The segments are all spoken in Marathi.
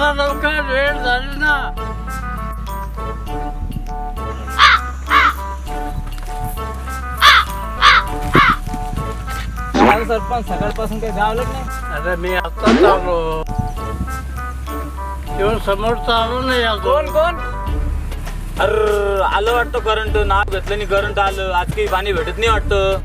जरा लवकर वेळ झाली ना. सरपंच सकाळपासून काही गावलंच नाही. अरे मी आताच आलो. येऊन समोरचा आलो नाही अजून. कोण अरे आलं वाटतं करंट. नाव घेतलं नाही करंट आलं. आज काही पाणी भेटत नाही वाटतं.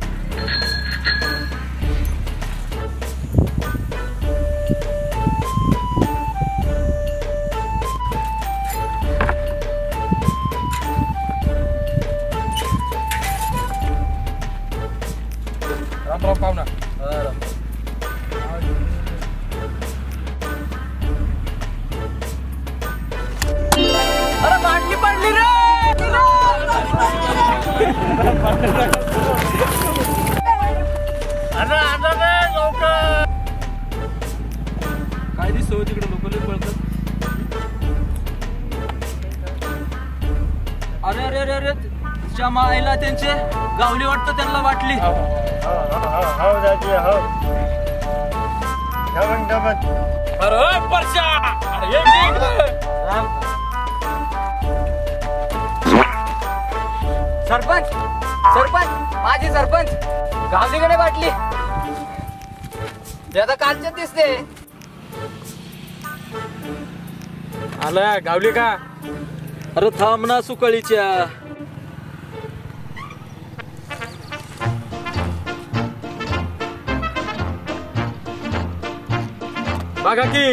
राम पाहुणा. अरे मांडली पडली रे. अरे आता रे लवकर. काय दिसतो तिकडे लोक पळतात. अरे अरे अरे अरे तिच्या माईला त्यांचे गावली वाटतं. त्यांना वाटली. अरे परशा. सरपंच माझी सरपंच गावलीकडे वाटली. आता कालच्याच दिसते. आला गावली का. अरे थांब ना सुकळीच्या. बघा की.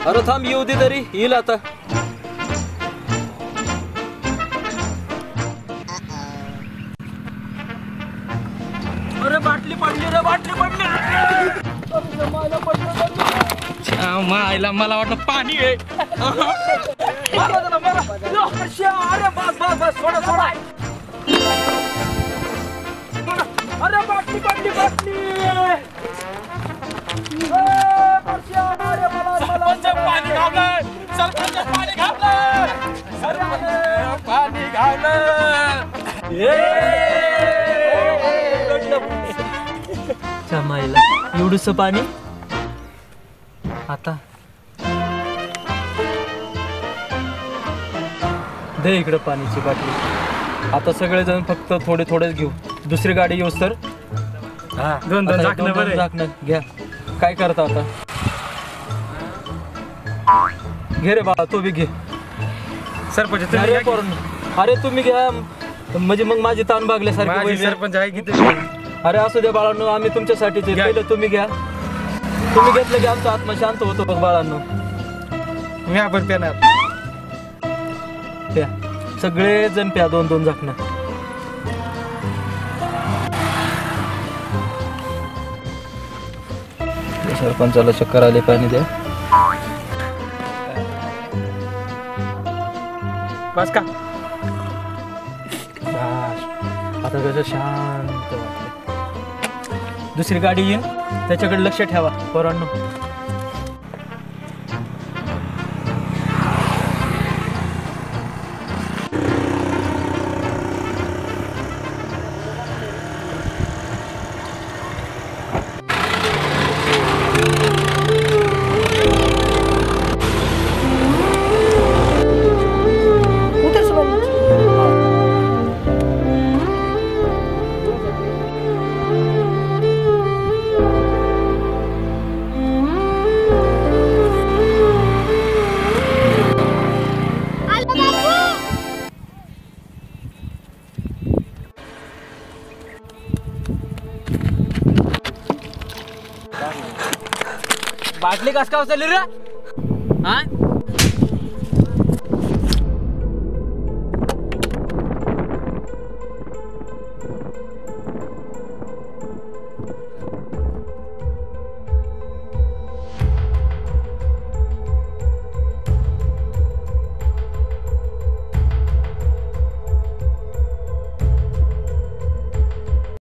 अरे थांब येऊ दे तरी. येईल आता. अरे बाटली पडली रे. बाटली पडली. मायला मला वाटलं पाणी आहे. अरे बस बस बस सोडा सोडा. अरे बाटली पडली. बाटली. सरपंच पाणी घावलं. सरपंच पाणी घावलं. सरपंच पाणी घावलं. माईला एवढंस पाणी. आता दे इकडं पाण्याची बाटली. आता सगळेजण फक्त थोडे थोडेच घेऊ. दुसरी गाडी येऊस तर दोन झाकणं घ्या. काय करता आता. घे रे बाळा. तो बी घे. सरपंच अरे तुम्ही घ्या म्हणजे मग माझी ताण भागल्यासारखी. सरपंच आहे किती. अरे असू द्या बाळांनो. आम्ही तुमच्यासाठीच पहिलं. तुम्ही घ्या. तुम्ही घेतलं की आमचा आत्मा शांत होतो बघ बाळांनो. मी आपण पेणार. प्या सगळे जण प्या. 2-2 झाकणं. सरपंचाला चक्कर आले. पाणी द्या. बस का. आता कसं शांत वाटलं. दुसरी गाडी येईन त्याच्याकडे लक्ष ठेवा पोरांनो. बाटली कस का उचलली रे. हा